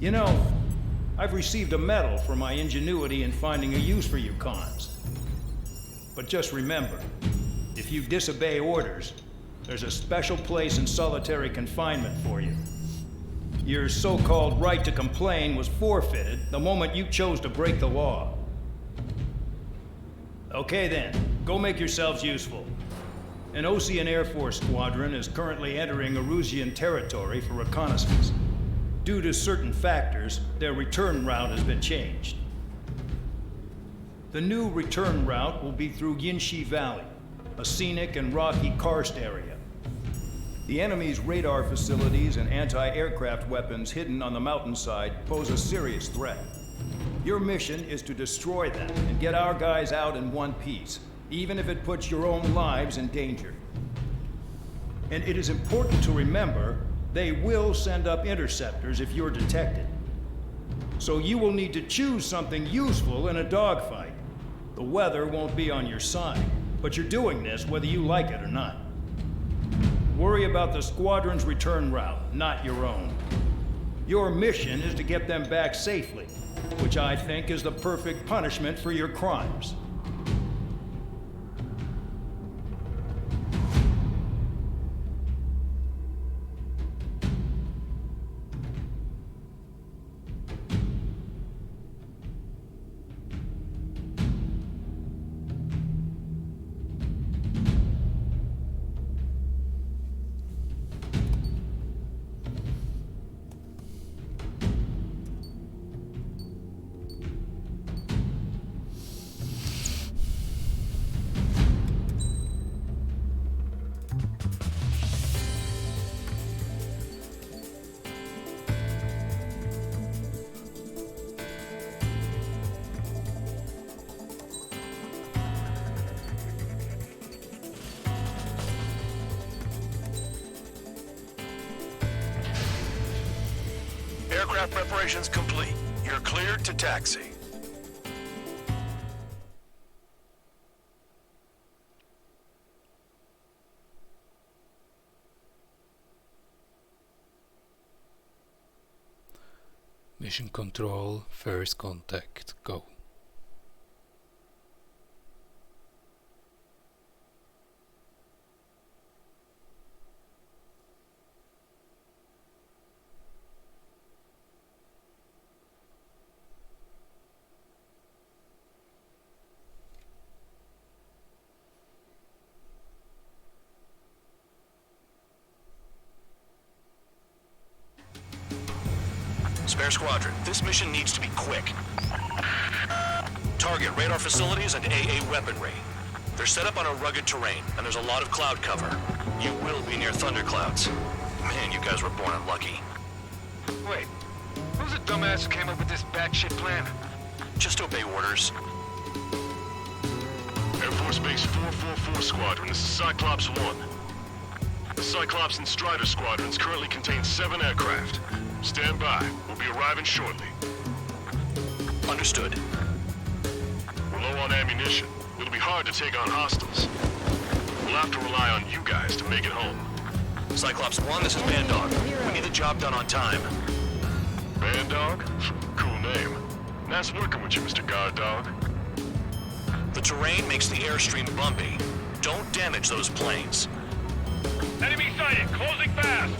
You know, I've received a medal for my ingenuity in finding a use for you cons. But just remember, if you disobey orders, there's a special place in solitary confinement for you. Your so-called right to complain was forfeited the moment you chose to break the law. Okay then, go make yourselves useful. An Osean Air Force squadron is currently entering Erusian territory for reconnaissance. Due to certain factors, their return route has been changed. The new return route will be through Yinshi Valley, a scenic and rocky karst area. The enemy's radar facilities and anti-aircraft weapons hidden on the mountainside pose a serious threat. Your mission is to destroy them and get our guys out in one piece, even if it puts your own lives in danger. And it is important to remember, they will send up interceptors if you're detected. So you will need to choose something useful in a dogfight. The weather won't be on your side, but you're doing this whether you like it or not. Worry about the squadron's return route, not your own. Your mission is to get them back safely, which I think is the perfect punishment for your crimes. Aircraft preparations complete. You're cleared to taxi. Mission Control, first contact, go. Spare Squadron, this mission needs to be quick. Target radar facilities and AA weaponry. They're set up on a rugged terrain, and there's a lot of cloud cover. You will be near thunderclouds. Man, you guys were born unlucky. Wait, who's the dumbass who came up with this batshit plan? Just obey orders. Air Force Base 444 Squadron, this is Cyclops 1. The Cyclops and Strider squadrons currently contain 7 aircraft. Stand by. We'll be arriving shortly. Understood. We're low on ammunition. It'll be hard to take on hostiles. We'll have to rely on you guys to make it home. Cyclops 1, this is Bandog. We need the job done on time. Bandog? Cool name. Nice working with you, Mr. Guard Dog. The terrain makes the airstream bumpy. Don't damage those planes. Enemy sighted, closing fast!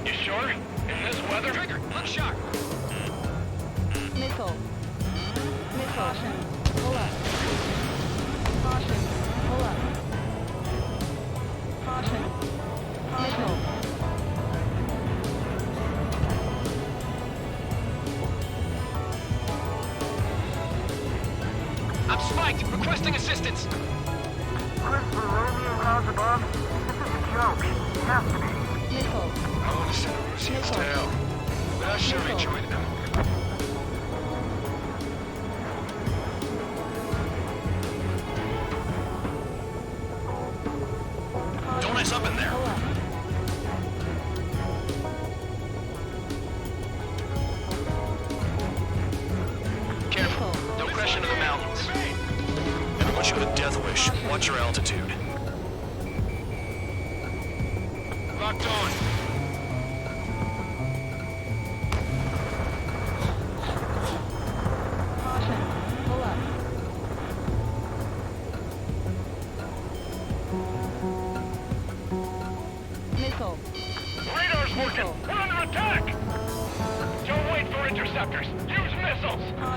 You sure? In this weather? Trigger, look sharp! Missile. Caution. Pull up. Caution. Pull up. Caution. Missile. I'm spiked! Requesting assistance! Christopher, Romeo, clouds above? This is a joke. It has to be. Missile. I want to send Erusians to hell, but I sure enjoyed them. Don't ice up in there. Pull up. Careful, don't crash into the mountains. And I want you with a death wish. Watch your altitude. Locked on.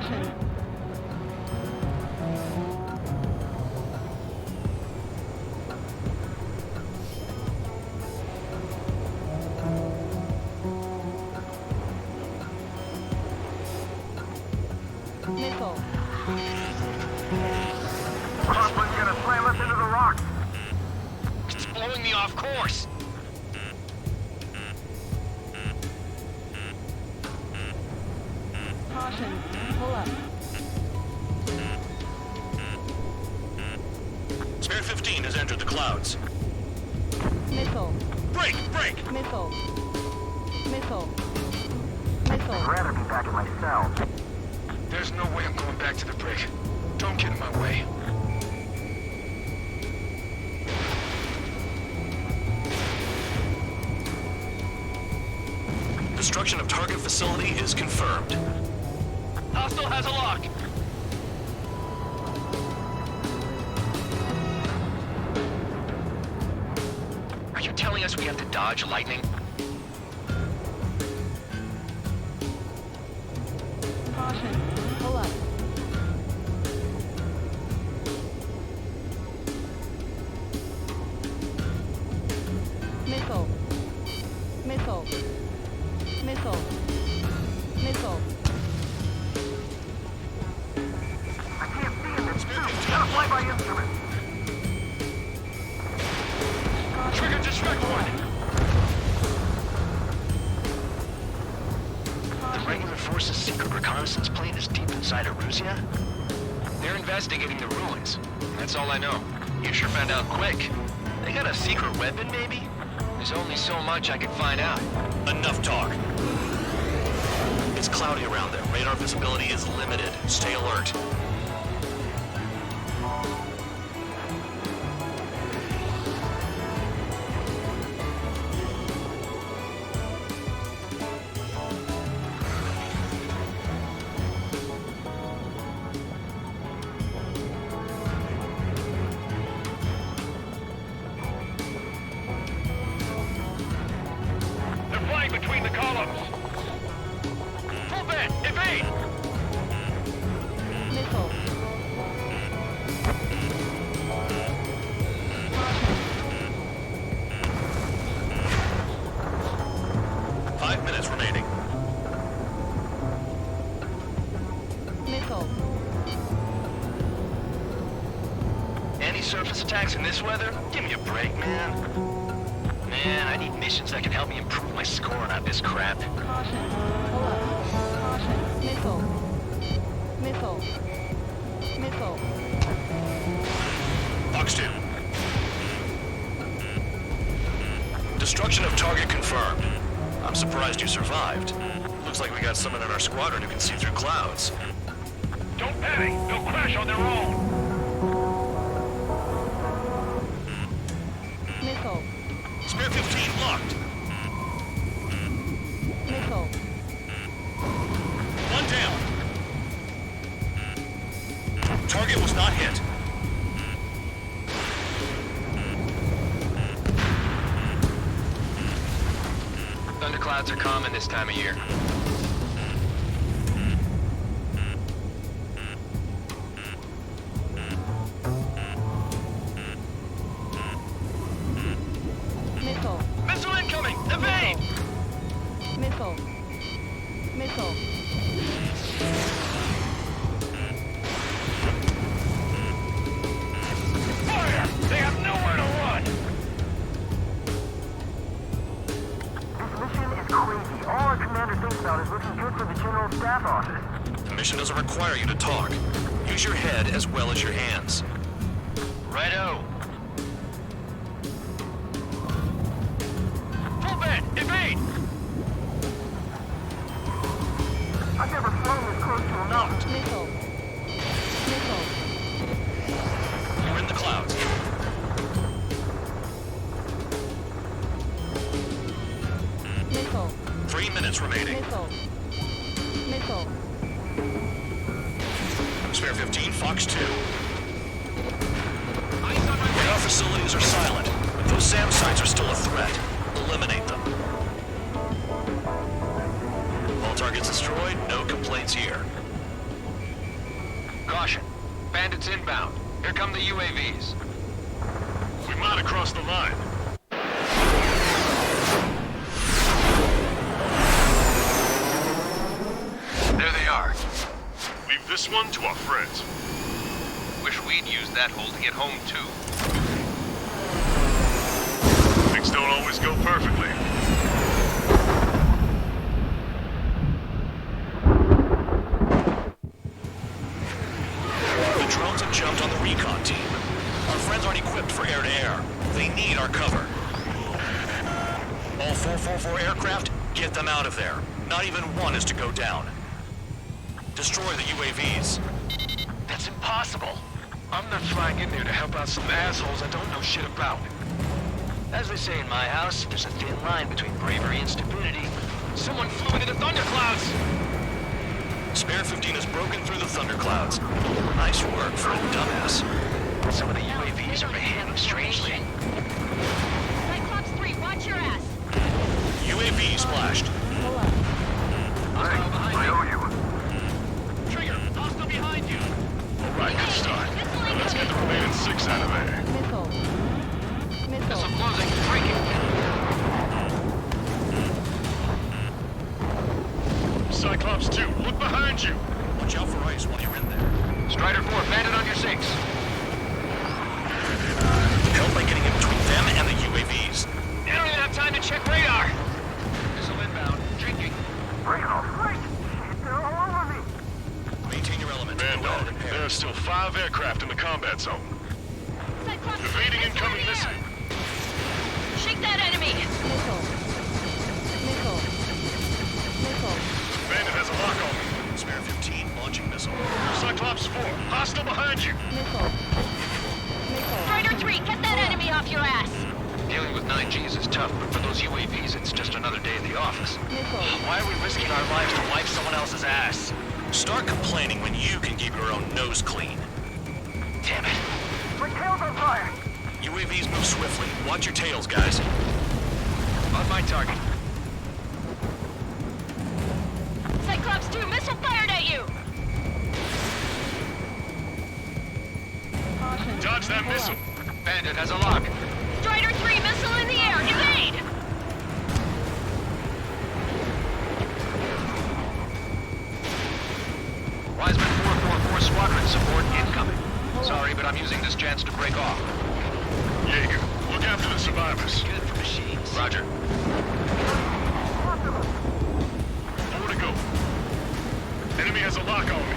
Caution. Missile. Crosswind's gonna slam us into the rocks. It's blowing me off course. Caution. Pull up. Spare 15 has entered the clouds. Missile. Brake! Brake! Missile. Missile. I'd Missile. rather be back in my cell. There's no way I'm going back to the brig. Don't get in my way. Destruction of target facility is confirmed. Hostile has a lock. Are you telling us we have to dodge lightning? Caution. Pull up. Missile. Missile. Missile. Missile. I can't see in this suit. Gotta fly by instrument. Trigger distract one. The regular force's secret reconnaissance plane is deep inside Erusea? They're investigating the ruins. That's all I know. You sure found out quick. They got a secret weapon, maybe? There's only so much I can find out. Enough talk. It's cloudy around there. Radar visibility is limited. Stay alert. They're flying between the columns. Full bed, evade! Missile. Caution. 5 minutes remaining. Missile. Any surface attacks in this weather? Give me a break, man. Man, I need missions that can help me improve my score, not this crap. Caution. Pull up. Caution. Missile. Missile. Missile. Fox 2. Destruction of target confirmed. I'm surprised you survived. Looks like we got someone in our squadron who can see through clouds. Don't panic! They'll crash on their own! Missile. Spare 15 locked. Missile. One down. Target was not hit. Thunderclouds are common this time of year. Missile. Missile incoming! Evade! Missile. Missile. Fire! They have nowhere to run! This mission is crazy. All our commander thinks about is looking good for the General Staff Office. The mission doesn't require you to talk. Use your head as well as your hands. Righto. Full bed! Evade! I've never flown this close to a mountain. Missile. Missile. You're in the clouds. Missile. 3 minutes remaining. Missile. Missile. Spare 15, Fox 2. Eyes on my Radar facilities are silent, but those SAM sites are still a threat. Eliminate them. All targets destroyed, no complaints here. Bandits inbound. Here come the UAVs. We might have crossed the line. There they are. Leave this one to our friends. Wish we'd used that hole to get home, too. Things don't always go perfectly. The drones have jumped on the recon team. Our friends aren't equipped for air-to-air. They need our cover. All 444 aircraft, get them out of there. Not even one is to go down. Destroy the UAVs. That's impossible. I'm not flying in there to help out some assholes I don't know shit about. As they say in my house, there's a thin line between bravery and stupidity. Someone flew into the thunderclouds! Spare 15 has broken through the thunderclouds. Nice work for a dumbass. Some of the UAVs are behaving strangely. Cyclops 3, watch your ass. UAV splashed. Pull up. I owe you. Trigger, hostile behind you! Right, good start. Now let's get the remaining 6 out of there. Missile. Missile Missile. closing, breaking. Cyclops 2, look behind you. Watch out for ice while you're in there. Strider 4, bandit on your 6. Help by getting in between them and the UAVs. You don't even have time to check radar. Missile inbound, drinking. Break off. Break! Shit, they're all over me. Maintain your element. Man, Go ahead dog, and repair. there are still 5 aircraft in the combat zone. Cyclops 3, Evading missile incoming in the missile. air. Shake that enemy. Missile. Missile. Missile. Bandit has a lock on me. Spare 15 launching missile. Cyclops 4, hostile behind you. Missile. Missile. Strider 3, get that enemy off your ass! Dealing with 9Gs is tough, but for those UAVs, it's just another day in the office. Missile. Why are we risking our lives to wipe someone else's ass? Start complaining when you can keep your own nose clean. Damn it. My tail's on fire. UAVs move swiftly. Watch your tails, guys. On my target. Cyclops 2, missile fired at you! Caution. Dodge that Pull missile. up. Bandit has a lock. Strider 3, missile in the air! Evade! Wiseman 444 squadron support incoming. Sorry, but I'm using this chance to break off. Jaeger, look after the survivors. Good for machines. Roger. 4 to go. Enemy has a lock on me.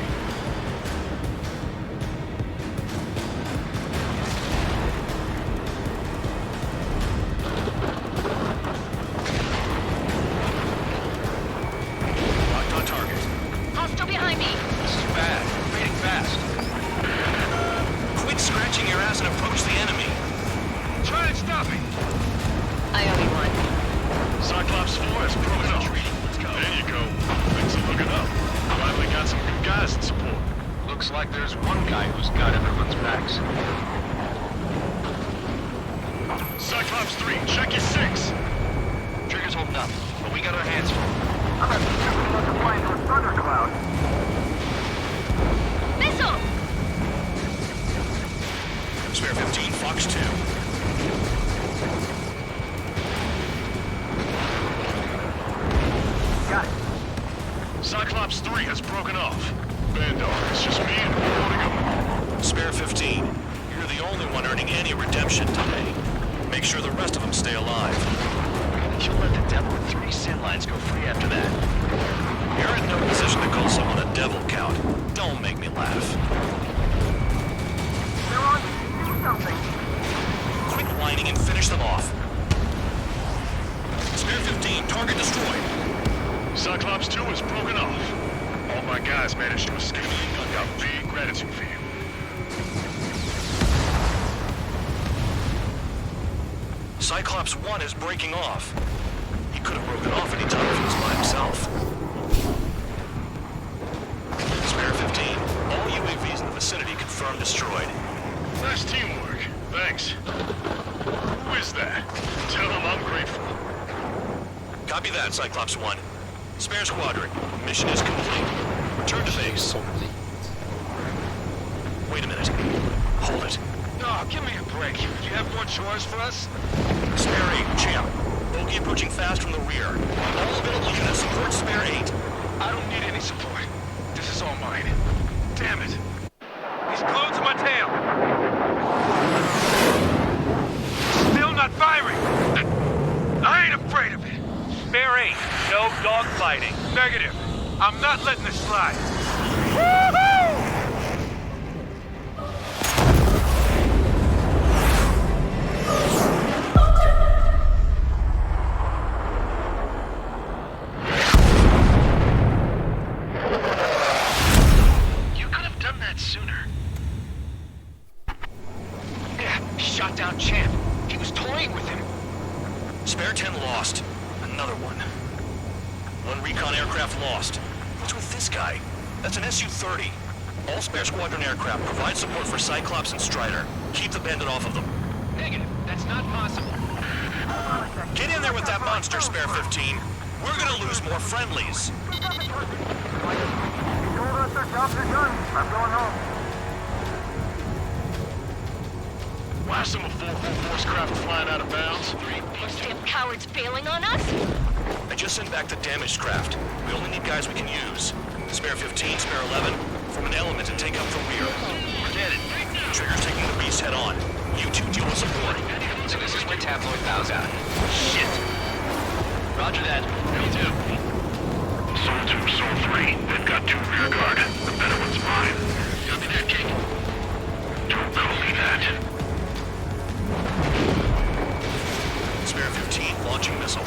Locked on target. Hostile behind me! This is bad. Fading fast. Quit scratching your ass and approach the enemy. Try and stop me. I owe you one. Cyclops 4 has broken off. Let's go. There you go. Things are looking up. Finally got some good guys in support. Looks like there's one guy who's got everyone's backs. Cyclops 3, check your 6. Trigger's holding up, but we got our hands full. I'm not stupid enough to fly into a thundercloud. Missile! Spare 15, Fox 2. Got it. Cyclops 3 has broken off. Bandog, it's just me and 4 to go. Spare 15. You're the only one earning any redemption today. Make sure the rest of them stay alive. You'll let the devil with 3 sin lines go free after that. You're in no position to call someone a devil, Count. Don't make me laugh. They're on. Do something. Quit whining and finish them off. Spare 15, target destroyed. Cyclops 2 has broken off. All my guys managed to escape. I've got big gratitude for you. Cyclops 1 is breaking off. He could have broken off any time if he was by himself. Spare 15, all UAVs in the vicinity confirmed destroyed. Nice teamwork. Thanks. Who is that? Tell him I'm grateful. Copy that, Cyclops 1. Spare squadron, mission is complete. Return to base. Complete. Wait a minute. Hold it. Oh, give me a break. Do you have more chores for us? Spare 8, champ. Bogey approaching fast from the rear. All available units support Spare 8. I don't need any support. This is all mine. Damn it. He's glued to my tail. Still not firing. I ain't afraid of it. Spare 8, no dogfighting. Negative. I'm not letting this slide. You could have done that sooner. Yeah, shot down Champ. He was toying with him. Spare 10 lost. Another one. One recon aircraft lost. What's with this guy? That's an Su-30. All Spare Squadron aircraft provide support for Cyclops and Strider. Keep the Bandit off of them. Negative. That's not possible. Get in there with that monster, Spare 15. We're gonna lose more friendlies. He told us their jobs are done. I'm going home. Last of 444's craft flying out of bounds. Those damn cowards bailing on us? I just sent back the damaged craft. We only need guys we can use. Spare 15, Spare 11, form an element and take out the rear. Forget it. Trigger's taking the beast head on. You two deal with support. So this is where Tabloid bows out. Shit. Roger that. Me too. Soul 2, Soul 3. They've got 2 rear guard. The better one's mine. Copy that, King. Don't call me that. Spare 15, launching missile.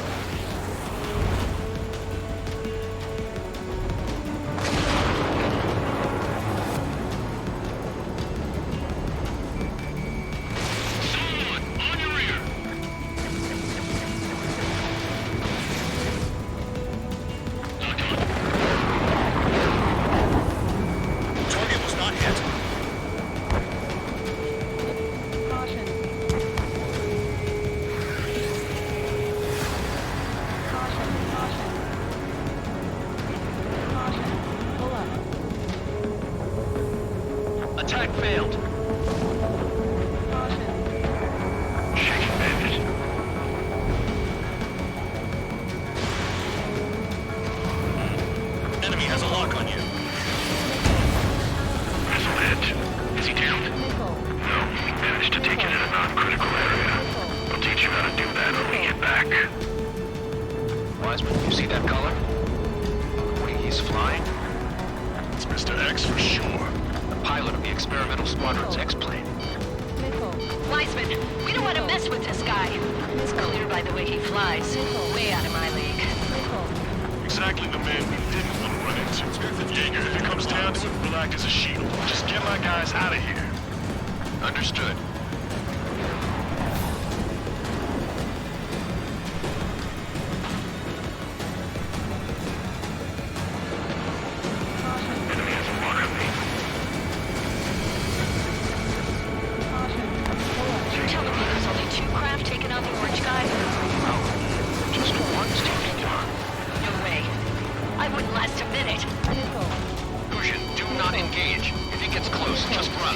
Target was not hit. Caution. Caution. Caution. Pull up. Attack failed. Caution. Shaking bandit. Enemy has a lock on you. Missile hit. Is he downed? Nickel. No, we managed to take it in a non-critical area. I'll teach you how to do that when we get back. Wiseman, you see that color? The way he's flying? It's Mr. X for sure. The pilot of the experimental squadron's X-plane. Nickel. Wiseman, we don't want to mess with this guy. It's clear by the way he flies. Way out of my league. Nickel. Exactly the man we didn't want to run into. Jaeger, if it comes down to it, we'll act as a shield. Just get my guys out of here. Understood. Enemy has a lock on me. Caution. Pull up. You're telling me there's only 2 craft taking out the orange guy? Just one's taking on. No way. I wouldn't last a minute. Nickel. Persian, do not engage. If he gets close, just run.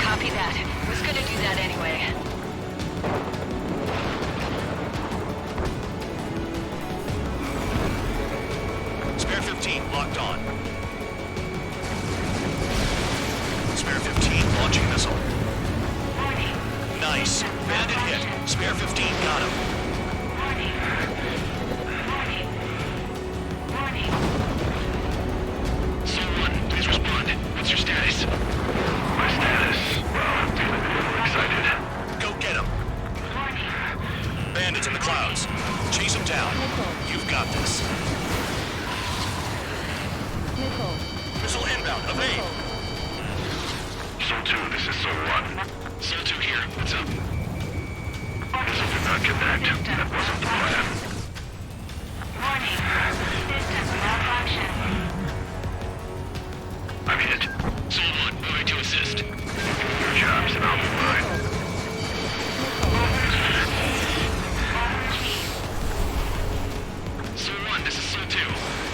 Copy that. Was gonna do that anyway. Spare 15, locked on. Spare 15, launching missile. Nice. Bandit hit. Spare 15, got him. Soul 1, please respond. What's your status? My status? Well, I'm feeling a little excited. Go get him. Bandits in the clouds. Chase them down. You've got this. Nickel. Missile inbound. Evade. Soul 2, this is Soul 1. Soul 2 here. What's up? Missile did not connect. That wasn't the plan. I'm hit. Soul 1, moving to assist. Your job's and I'll do mine. Soul 1, this is Soul 2.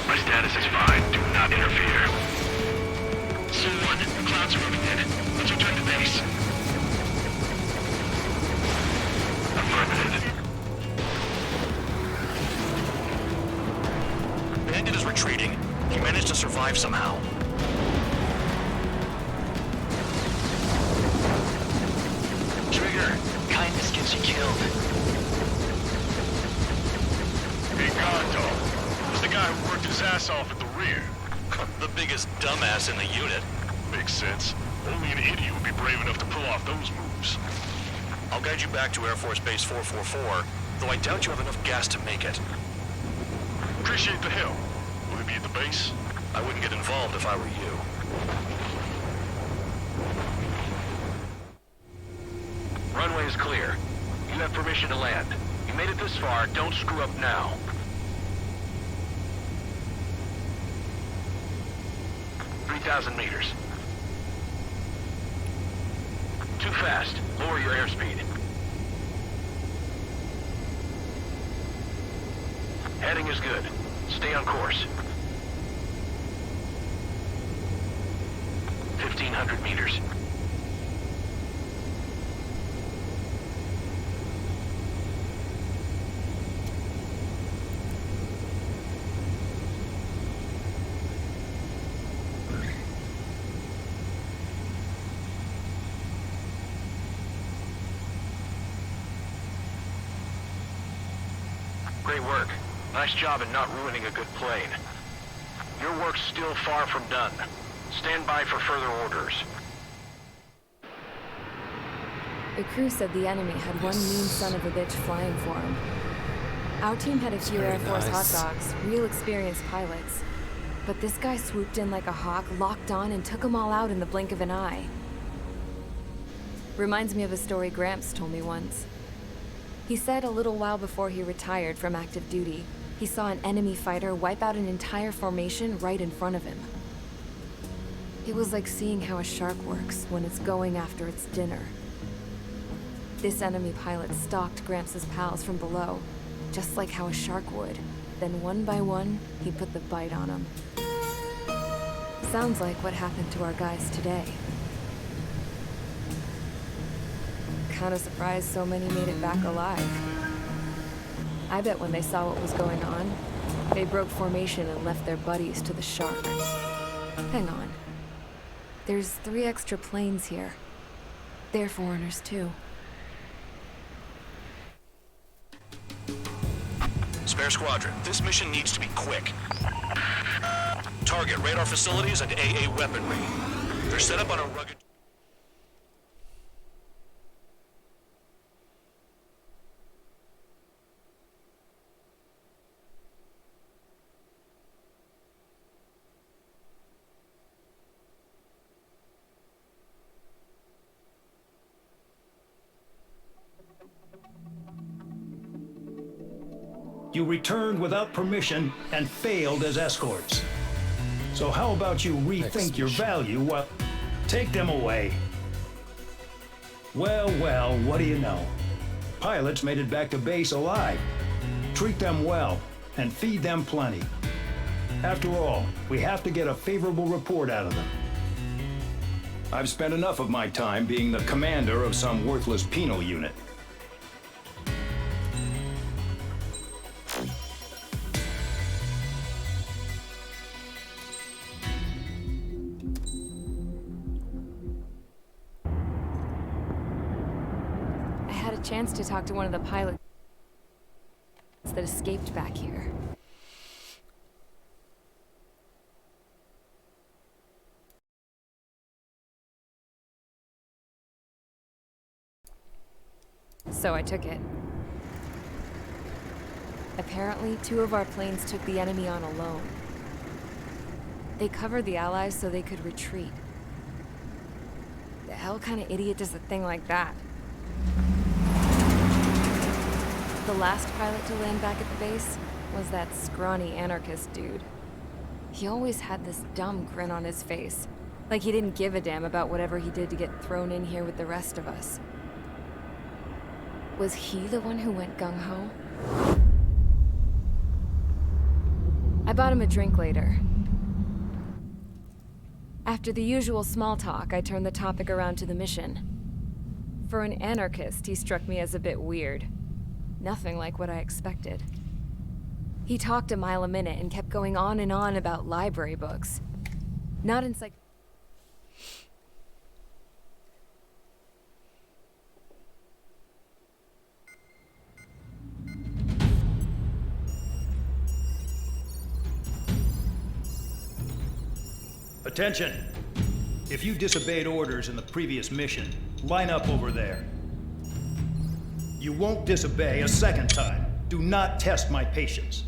My status is fine. Do not interfere. Soul 1, the clouds are moving in. base? Affirmative. Bandit is retreating. He managed to survive somehow. Trigger, kindness gets you killed. Hey, guard dog. Who's the guy who worked his ass off at the rear? The biggest dumbass in the unit. Makes sense. Only an idiot would be brave enough to pull off those moves. I'll guide you back to Air Force Base 444, though I doubt you have enough gas to make it. Appreciate the help. Will he be at the base? I wouldn't get involved if I were you. Runway is clear. You have permission to land. You made it this far, don't screw up now. $3,000 meters. Too fast. Lower your airspeed. Heading is good. Stay on course. 1,500 meters. Great work. Nice job in not ruining a good plane. Your work's still far from done. Stand by for further orders. The crew said the enemy had one mean son of a bitch flying for him. Our team had a few Air Force hot dogs, real experienced pilots. But this guy swooped in like a hawk, locked on, and took them all out in the blink of an eye. Reminds me of a story Gramps told me once. He said a little while before he retired from active duty, he saw an enemy fighter wipe out an entire formation right in front of him. It was like seeing how a shark works when it's going after its dinner. This enemy pilot stalked Gramps' pals from below, just like how a shark would. Then one by one, he put the bite on them. Sounds like what happened to our guys today. Kinda surprised so many made it back alive. I bet when they saw what was going on, they broke formation and left their buddies to the shark. Hang on. There's 3 extra planes here. They're foreigners too. Spare Squadron, this mission needs to be quick. Target radar facilities and AA weaponry. They're set up on a rugged... You returned without permission and failed as escorts. So how about you rethink your value while... Take them away. Well, well, what do you know? Pilots made it back to base alive. Treat them well and feed them plenty. After all, we have to get a favorable report out of them. I've spent enough of my time being the commander of some worthless penal unit. Chance to talk to one of the pilots that escaped back here. So I took it. Apparently, 2 of our planes took the enemy on alone. They covered the Allies so they could retreat. The hell kind of idiot does a thing like that? The last pilot to land back at the base was that scrawny anarchist dude. He always had this dumb grin on his face, like he didn't give a damn about whatever he did to get thrown in here with the rest of us. Was he the one who went gung-ho? I bought him a drink later. After the usual small talk, I turned the topic around to the mission. For an anarchist, he struck me as a bit weird. Nothing like what I expected. He talked a mile a minute and kept going on and on about library books. Not Attention! If you disobeyed orders in the previous mission, line up over there. You won't disobey a second time. Do not test my patience.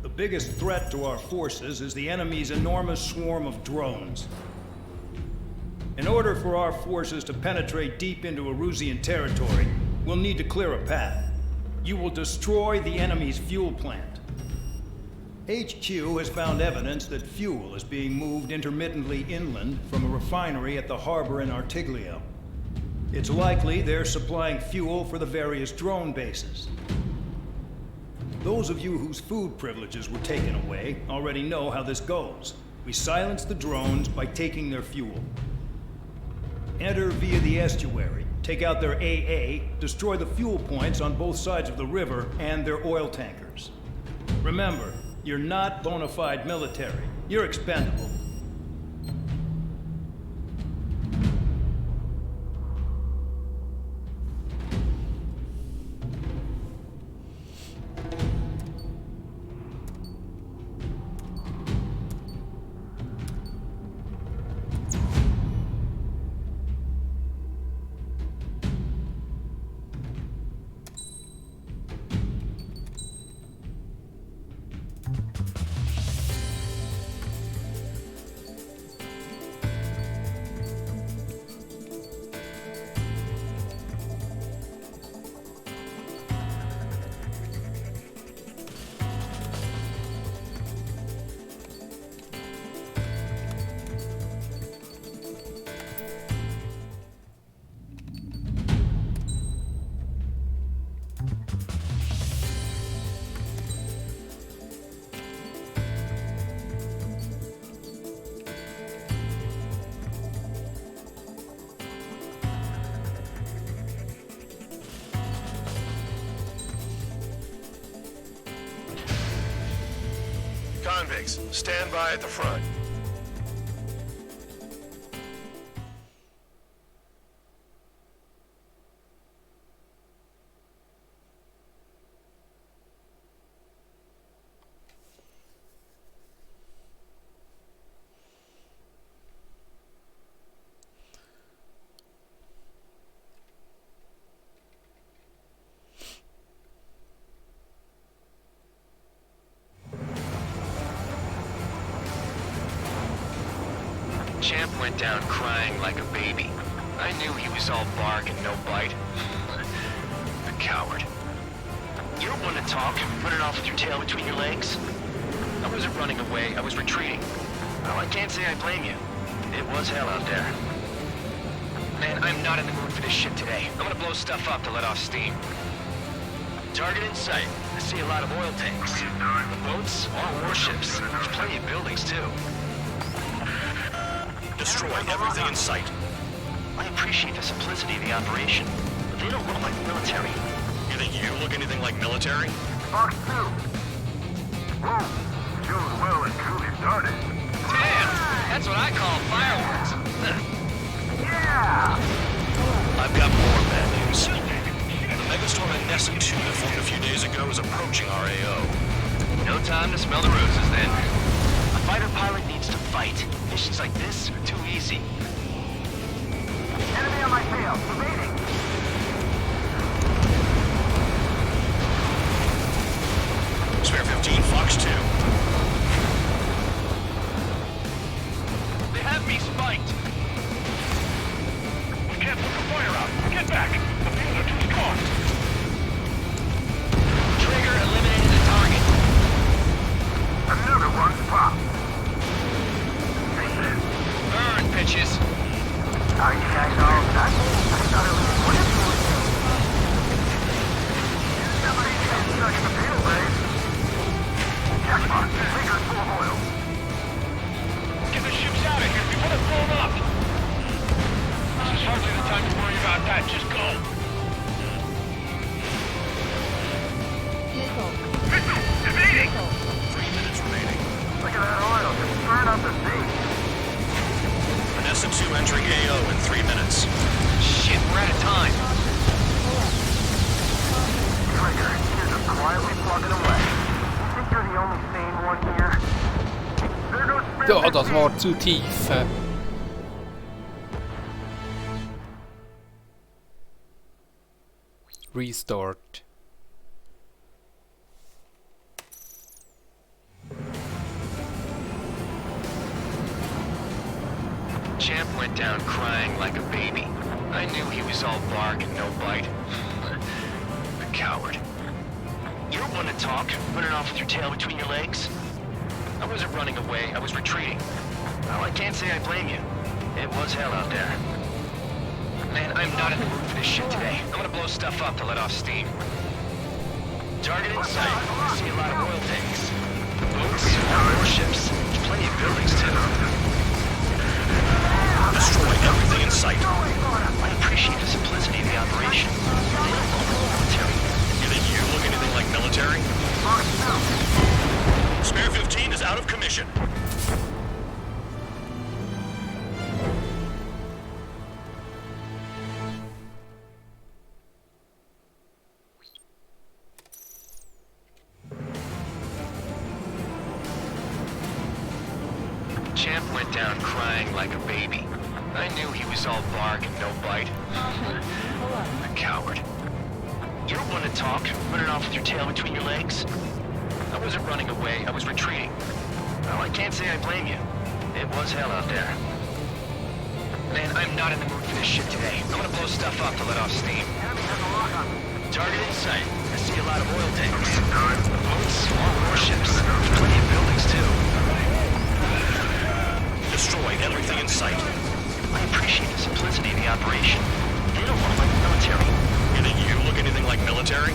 The biggest threat to our forces is the enemy's enormous swarm of drones. In order for our forces to penetrate deep into Erusian territory, we'll need to clear a path. You will destroy the enemy's fuel plant. HQ has found evidence that fuel is being moved intermittently inland from a refinery at the harbor in Artiglio. It's likely they're supplying fuel for the various drone bases. Those of you whose food privileges were taken away already know how this goes. We silence the drones by taking their fuel. Enter via the estuary, take out their AA, destroy the fuel points on both sides of the river and their oil tankers. Remember, you're not bona fide military. You're expendable. Convicts, stand by at the front. Champ went down crying like a baby. I knew he was all bark and no bite. A coward. You're one to talk, running off with your tail between your legs. I wasn't running away, I was retreating. Well, I can't say I blame you. It was hell out there. Man, I'm not in the mood for this shit today. I'm gonna blow stuff up to let off steam. Target in sight. I see a lot of oil tanks. Boats, all warships. There's plenty of buildings, too. Destroy everything in sight. I appreciate the simplicity of the operation, but they don't look like military. You think you look anything like military? Fox 2. Whoa. Show's well and truly started. Damn! That's what I call fireworks. Yeah! I've got more bad news. The megastorm at Nessa 2 that formed a few days ago is approaching our AO. No time to smell the roses, then. A fighter pilot needs to fight. Missions like this are too easy. Enemy on my tail. Evading. Spare 15, Fox 2. They have me spiked. We can't put the fire out. Get back. The fields are too strong. Trigger eliminated the target. Another one's popped. Burn, pitches. Are you guys all done? I thought it was wonderful. Somebody gets stuck in the field, babe. Jackpot. Fingers full of oil. Get the entering AO in 3 minutes. Shit, we're out of time. Trigger, you're just quietly plugging away. You think you're the only sane one here? There goes Spin Ja, das 15. war zu tief. Restart. Champ went down crying like a baby. I knew he was all bark and no bite. A coward. You're one to talk, running off with your tail between your legs. I wasn't running away, I was retreating. Well, I can't say I blame you. It was hell out there. Man, I'm not in the mood for this shit today. I'm gonna blow stuff up to let off steam. Target in sight. I see a lot of oil tanks. Boats, warships. There's plenty of buildings, too. Destroy everything in sight. I appreciate the simplicity of the operation. They don't look military. You think you look anything like military? Spare 15 is out of commission. Champ went down crying like a baby. I knew he was all bark and no bite. A coward. You're one to talk, running off with your tail between your legs. I wasn't running away, I was retreating. Well, I can't say I blame you. It was hell out there. Man, I'm not in the mood for this shit today. I'm gonna blow stuff up to let off steam. Target in sight. I see a lot of oil tanks. Boats, small warships. There's plenty of buildings, too. Destroy everything in sight. I appreciate the simplicity of the operation. They don't look like the military. You think you look anything like military?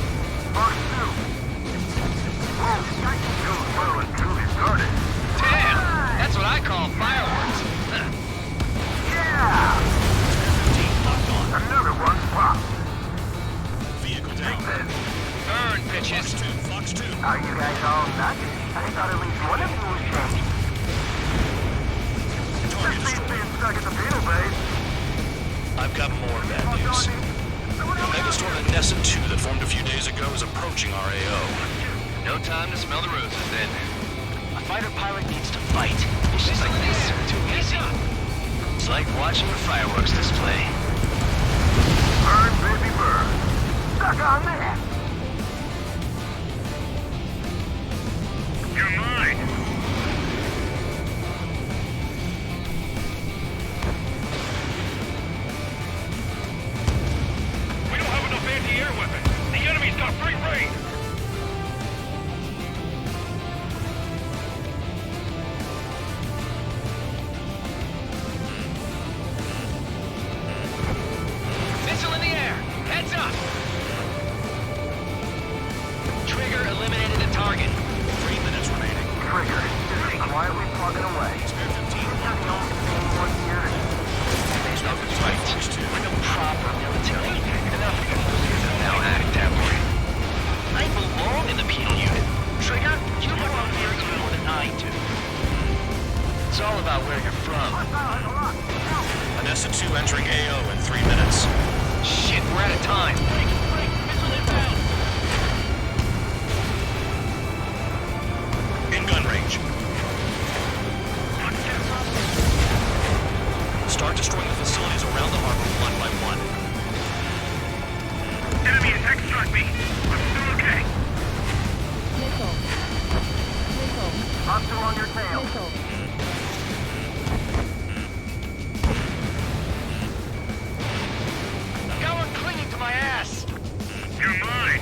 Damn! That's what I call fireworks. Yeah! Locked on. Another one popped. Vehicle down. Burn, bitches. Fox 2. Are you guys all nuts? I thought at least one of you was changed. Target This destroyed. being stuck at the Beetle base. I've got more bad news. The megastorm at Nesson 2 that formed a few days ago is approaching our AO. No time to smell the roses, then. A fighter pilot needs to fight. Missions like this are too easy. It's like watching a fireworks display. Burn, baby, burn. Stuck on that. You're mine. We don't have enough anti-air weapons. The enemy's got free reign. Missile in the air. Heads up. Trigger eliminated a target. 3 minutes remaining. Trigger, just quietly plugging away. Spare 15. You're the only sane one here. There's no fight. We're no proper military. Enough people here that now act that way. I belong in the penal unit. Trigger, you belong here even more than I do. It's all about where you're from. Anessa 2 entering AO in 3 minutes. Shit, we're out of time. In gun range. Start destroying the facilities around the harbor one by one. Enemy attack struck me. I'm still okay. Missile. Missile. Hostile on your tail. Missile. Got one clinging to my ass. You're mine.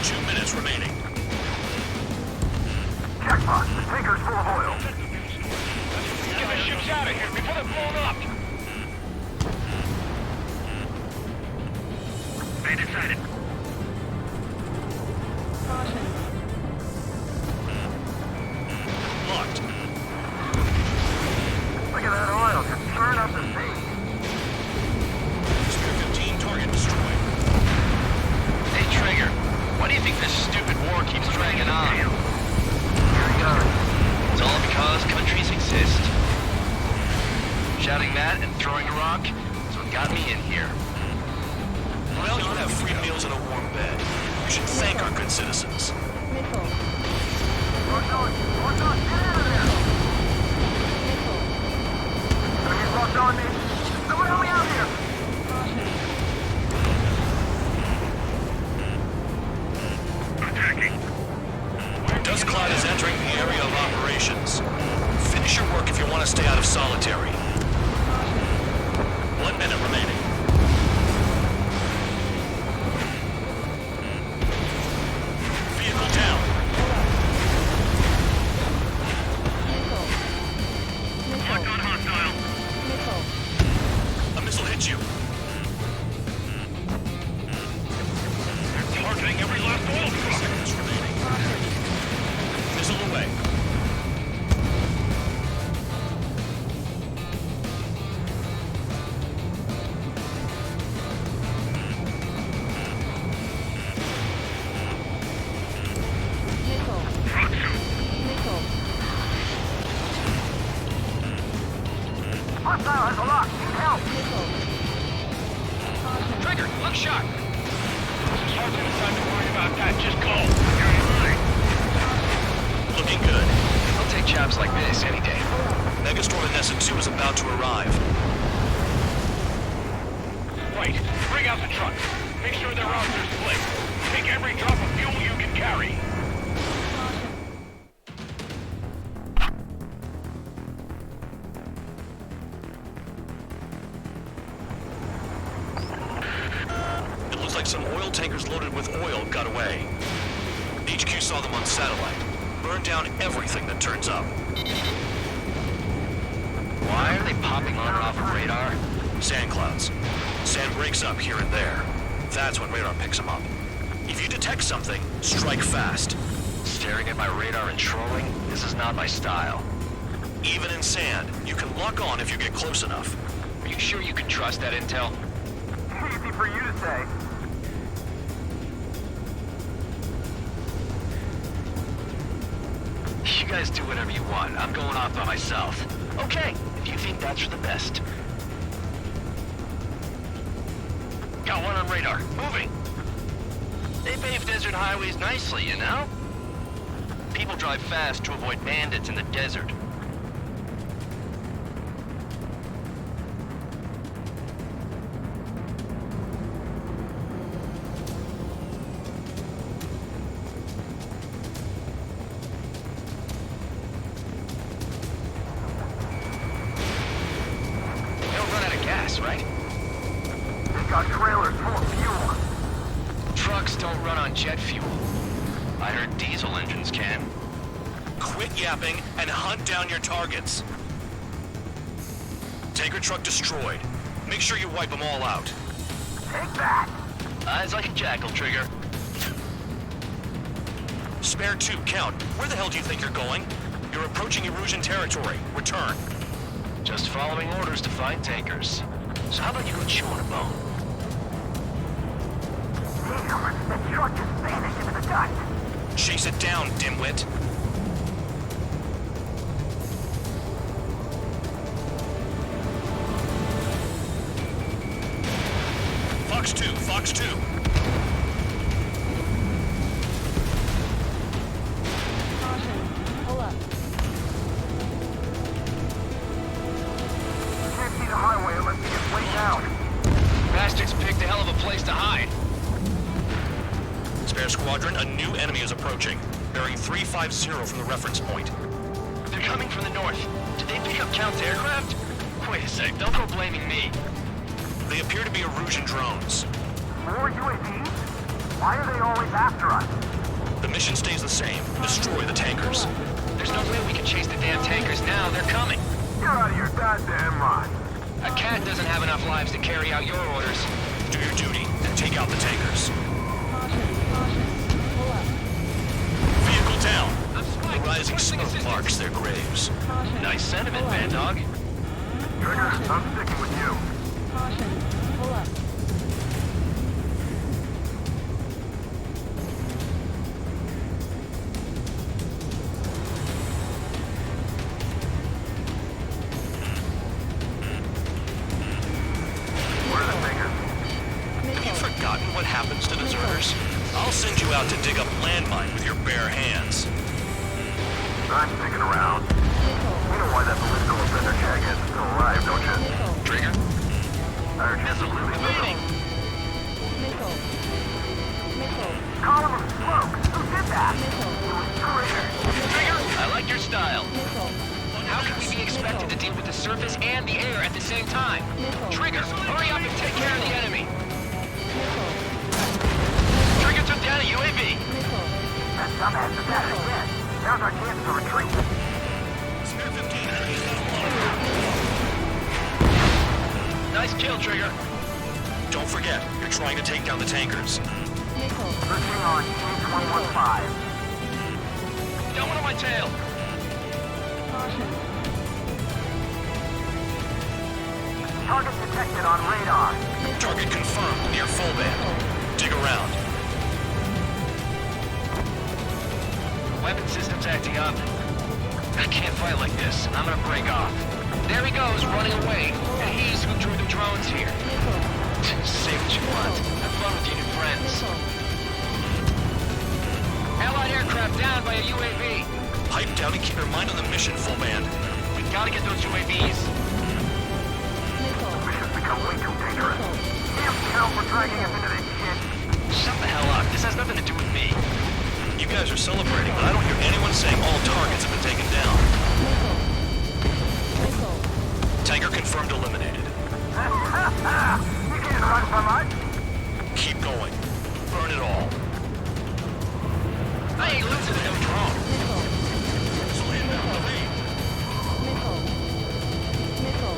2 minutes remaining. Checkbox, the tanker's full of oil. Get the ships out of here before they're blown up. They decided. Caution. Shouting that and throwing a rock is what got me in here. Well, you have free meals and a warm bed. You should thank our good citizens. Nickel. Get out of there! Nickel. Enemies locked on me. Someone help me out here! Dust Cloud is entering the area of operations. Finish your work if you want to stay out of solitary. 1 minute remaining. Vehicle down. Nickel. Locked Nickel. on hostile. Nickel. A missile hits you. They're targeting every last oil truck. Seconds remaining. Missile away. Nickel. Nickel. Hostile has a lock. Need help. Nickel. Caution. Trigger, look sharp. Sergeant, it's time to worry about that. Just go. You're in line. Looking good. I'll take jobs like this any day. Megastorm Nessa 2 is about to arrive. Right. Bring out the trucks. Make sure their routes are split. Take every drop of fuel you can carry. It looks like some oil tankers loaded with oil got away. HQ saw them on satellite. Burned down everything that turns up. Why are they popping on and off of radar? Sand clouds. Sand breaks up here and there. That's when radar picks them up. If you detect something, strike fast. Staring at my radar and trolling? This is not my style. Even in sand, you can lock on if you get close enough. Are you sure you can trust that intel? Easy for you to say. You guys do whatever you want. I'm going off by myself. Okay, if you think that's for the best. Got one on radar. Moving. They pave desert highways nicely, you know? People drive fast to avoid bandits in the desert. They'll run out of gas, right? They got trailers full of fuel. Trucks don't run on jet fuel. I heard diesel engines can. Quit yapping and hunt down your targets. Tanker truck destroyed. Make sure you wipe them all out. Take that. Eyes like a jackal, Trigger. Spare 2, Count. Where the hell do you think you're going? You're approaching Erusian territory. Return. Just following orders to find tankers. So how about you go chew on a bone? Damn, that truck just vanished into the dust. Chase it down, dimwit. Fox 2, Fox 2. Caution. Pull up. Can't see the highway unless we get way down. Bastards picked a hell of a place to hide. Spare squadron, a new enemy is approaching. Bearing 350 from the reference point. They're coming from the north. Did they pick up Count's aircraft? Wait a sec, don't go blaming me. They appear to be Erusian drones. More UAVs? Why are they always after us? The mission stays the same. Destroy the tankers. There's no way we can chase the damn tankers now. They're coming. You're out of your goddamn mind. A cat doesn't have enough lives to carry out your orders. Do your duty and take out the tankers. Caution. Caution. Pull up. Vehicle down. The rising smoke marks their graves. Caution. Nice sentiment, Bad Dog. Trigger, I'm sticking with you. Caution. Pull up. tankers. I'll send you out to dig up landmine with your bare hands. I'm sticking around. You know why that Belindo offender Jag isn't still alive, don't you? Trigger? Our chance of losing Waiting. Missile. Missile. column of smoke. Who did that? Missile. It was Trigger. Trigger, I like your style. Missile. How can we be expected to deal with the surface and the air at the same time? Missile. Trigger, hurry up and take care of the enemy. Missile. Trigger took down a UAV. Missile. That dumbass is at it again. Now's our chance to retreat. Spare 15 enemies down below. Nice kill, Trigger. Don't forget, you're trying to take down the tankers. Missile. Searching on T-115. Got one on my tail. Caution. Target detected on radar. Target confirmed near full band. Dig around. Weapon system's acting up. I can't fight like this. I'm gonna break off. There he goes, running away. And he's who drew the drones here. Missile. Say what you want. Have fun with your new friends. Missile. Allied aircraft down by a UAV. Pipe down and keep your mind on the mission, full band. We gotta get those UAVs. Missile. Mission's become way too dangerous. Damn hell for dragging us into this shit. Shut the hell up. This has nothing to do with me. You guys are celebrating, but I don't hear anyone saying all targets have been taken down. Missile. Missile. Tanker confirmed eliminated. You can't run from us. Keep going. Burn it all. I ain't losing to no drone. Missile. Missile. Missile.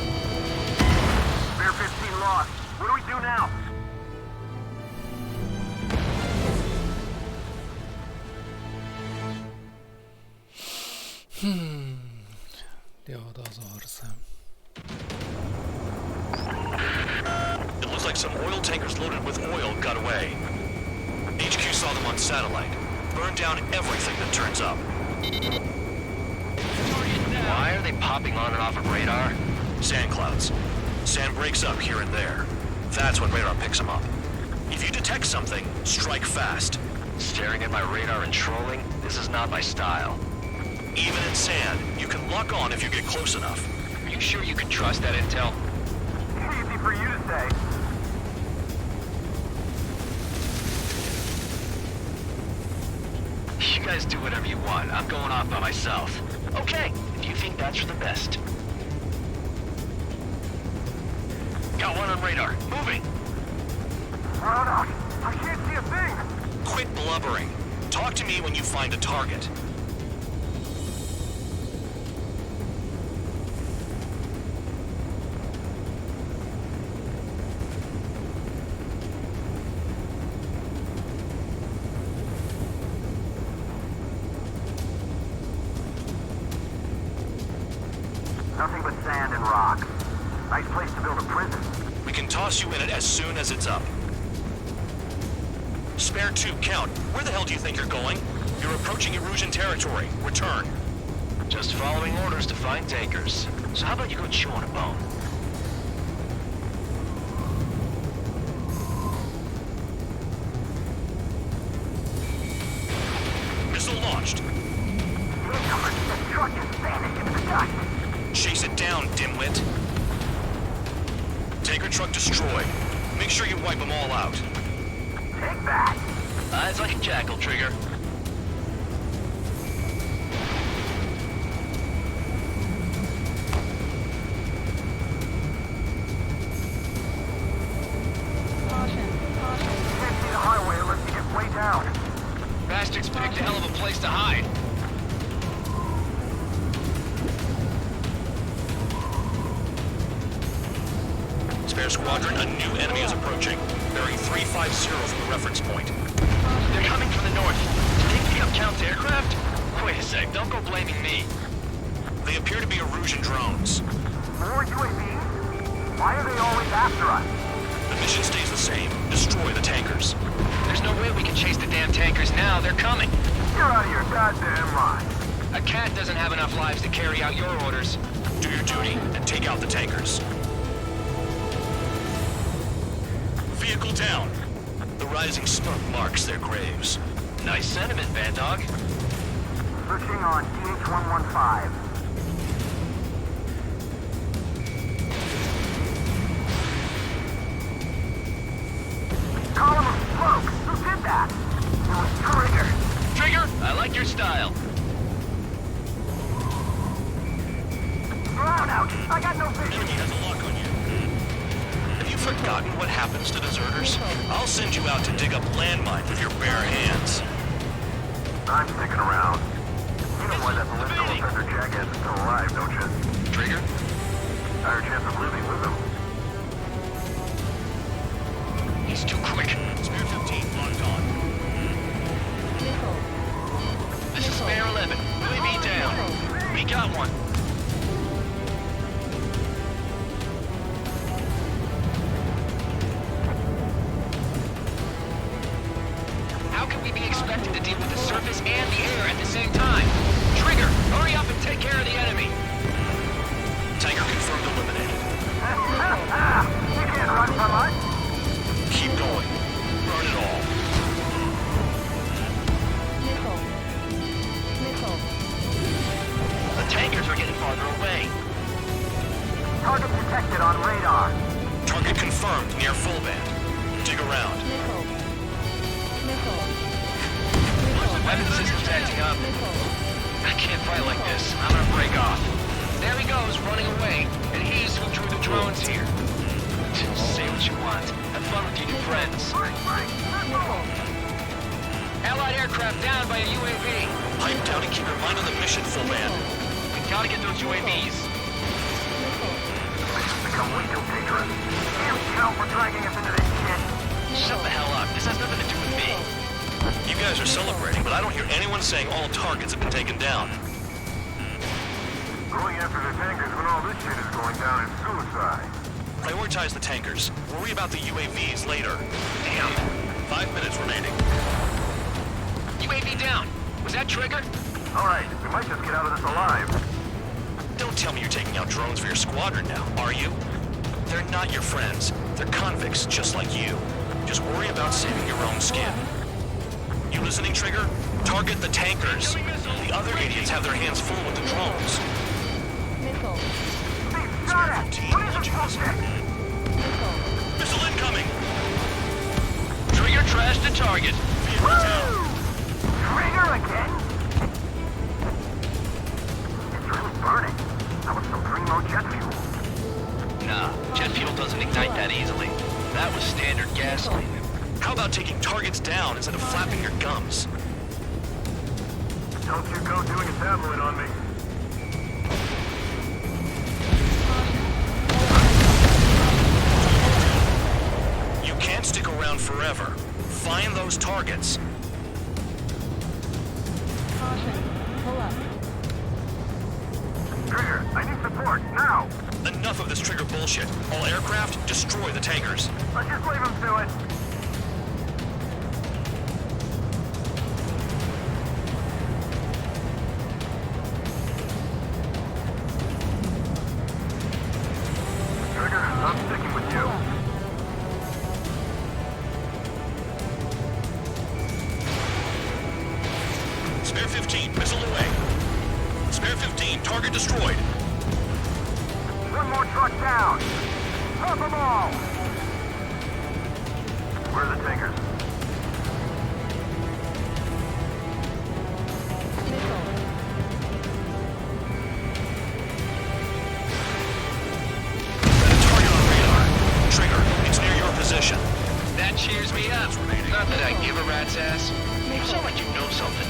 Bear 15 lost. What do we do now? Ja, das war's. It looks like some oil tankers loaded with oil got away. HQ saw them on satellite. Burn down everything that turns up. Why are they popping on and off of radar? Sand clouds. Sand breaks up here and there. That's when radar picks them up. If you detect something, strike fast. Staring at my radar and trolling? This is not my style. Even in sand, you can lock on if you get close enough. Are you sure you can trust that intel? Easy for you to say. You guys do whatever you want. I'm going off by myself. Okay, if you think that's for the best. Got one on radar. Moving. Oh no, I can't see a thing. Quit blubbering. Talk to me when you find a target. Nothing but sand and rocks. Nice place to build a prison. We can toss you in it as soon as it's up. Spare 2, Count. Where the hell do you think you're going? You're approaching Erusian territory. Return. Just following orders to find tankers. So how about you go chew on a bone? Missile launched. The truck just vanished into the dust. Chase it down, dimwit. Tanker truck destroyed. Make sure you wipe them all out. Take that. Eyes like a jackal, Trigger. Caution. Caution. Can't see the highway unless you get way down. Bastards picked a hell of a place to hide. Spare squadron, a new enemy is approaching. Bearing 350 from the reference point. They're coming from the north. Did they pick up Count's aircraft? Wait a sec, don't go blaming me. They appear to be Erusian drones. More UAVs? Why are they always after us? The mission stays the same. Destroy the tankers. There's no way we can chase the damn tankers now. They're coming. You're out of your goddamn mind. A cat doesn't have enough lives to carry out your orders. Do your duty and take out the tankers. Vehicle down. The rising smoke marks their graves. Nice sentiment, Bad Dog. Searching on DH-115. Column of smoke! Who did that? It was Trigger. Trigger, I like your style. Drown out! I got no vision! Enemy has a lock on you. Have you forgotten what happens to deserters? I'll send you out to dig up landmines with your bare hands. I'm sticking around. You know why that political offender jackass is still alive, don't you? Trigger? Higher chance of living with him. He's too quick. Spear 15 locked on. Missile. This is Spare 11. UAV down. We got one. How can we be expected to deal with the surface and the air at the same time? Trigger, hurry up and take care of the enemy. Tanker confirmed eliminated. You can't run from us! Keep going. Burn it all. Missile. Missile. The tankers are getting farther away. Target detected on radar. Target confirmed near full band. Dig around. Missile. Missile. Weapon systems acting up. I can't fight like this. I'm gonna break off. There he goes, running away. And he's who drew the drones here. Say what you want. Have fun with your new friends. Missile. Allied aircraft down by a UAV. Pipe down and keep your mind on the mission, full band. We gotta get those UAVs. This has become way too dangerous. Damn Cal for dragging us into this shit. Shut the hell up. This has nothing to do with me. You guys are celebrating, but I don't hear anyone saying all targets have been taken down. Going after the tankers when all this shit is going down is suicide. Prioritize the tankers. Worry about the UAVs later. Damn. 5 minutes remaining. UAV down. Was that Trigger? Alright, we might just get out of this alive. Don't tell me you're taking out drones for your squadron now, are you? They're not your friends. They're convicts, just like you. Just worry about saving your own skin. You listening, Trigger? Target the tankers. The other idiots have their hands full with the drones. Missile. Steve, got it! What is this bullshit? Missile. Missile incoming! Trigger trashed the target. Woo! Trigger again? It's really burning. That was some primo jet fuel. Nah, jet fuel doesn't ignite that easily. That was standard gasoline. How about taking targets down instead of flapping your gums? Don't you go doing a tabloid on me. You can't stick around forever. Find those targets. Caution. Pull up. Trigger, I need support, now! Enough of this Trigger bullshit. All aircraft, destroy the tankers. Let's just leave him to it. Trigger, I'm sticking with you. Spare 15, missile away. Spare 15, target destroyed. One more truck down. Drop them all. Where are the tankers? Missile. Got a target on radar. Trigger, it's near your position. That cheers me up. Not that I give a rat's ass. You sound like you know something.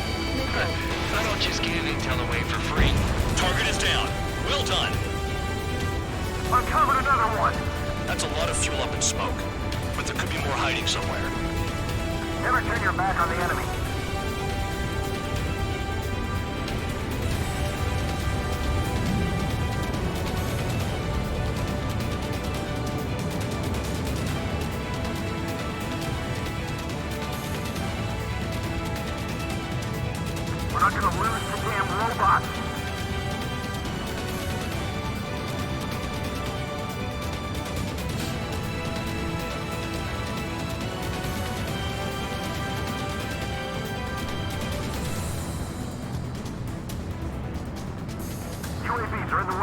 I don't just give intel away for free. Target is down. Well done. Uncovered another one. That's a lot of fuel up in smoke. But there could be more hiding somewhere. Never turn your back on the enemy. We're not gonna lose the damn robots.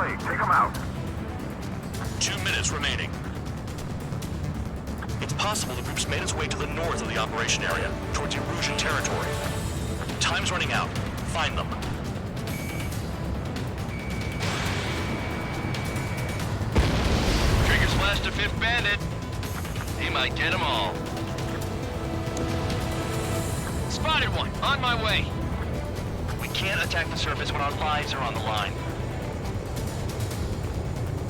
way. Take them out. 2 minutes remaining. It's possible the group's made its way to the north of the operation area, towards Erusian territory. Time's running out. Find them. Trigger splash to 5th Bandit. He might get them all. Spotted one. On my way. We can't attack the surface when our lives are on the line.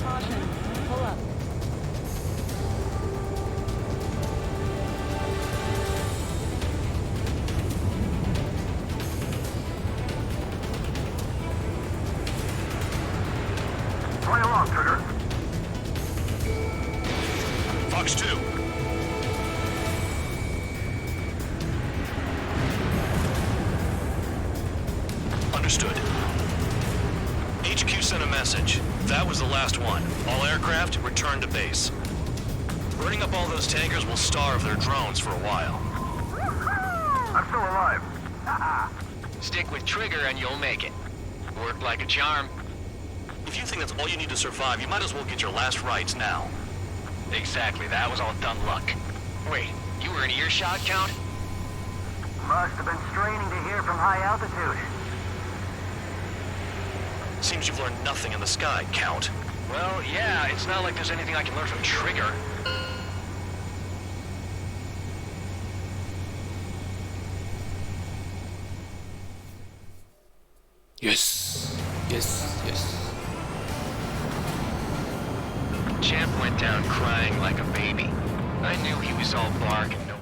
Caution. Pull up. Play along, Trigger. Fox 2. Understood. HQ sent a message. That was the last one. All aircraft, return to base. Burning up all those tankers will starve their drones for a while. I'm still alive. Stick with Trigger and you'll make it. Work like a charm. If you think that's all you need to survive, you might as well get your last rites now. Exactly, that was all dumb luck. Wait, you were in earshot, Count? Must have been straining to hear from high altitude. Seems you've learned nothing in the sky, Count. Well, yeah, it's not like there's anything I can learn from Trigger. Yes. Yes. Yes. Champ went down crying like a baby. I knew he was all bark and no...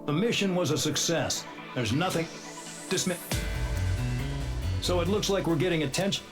The mission was a success. There's nothing... So it looks like we're getting attention.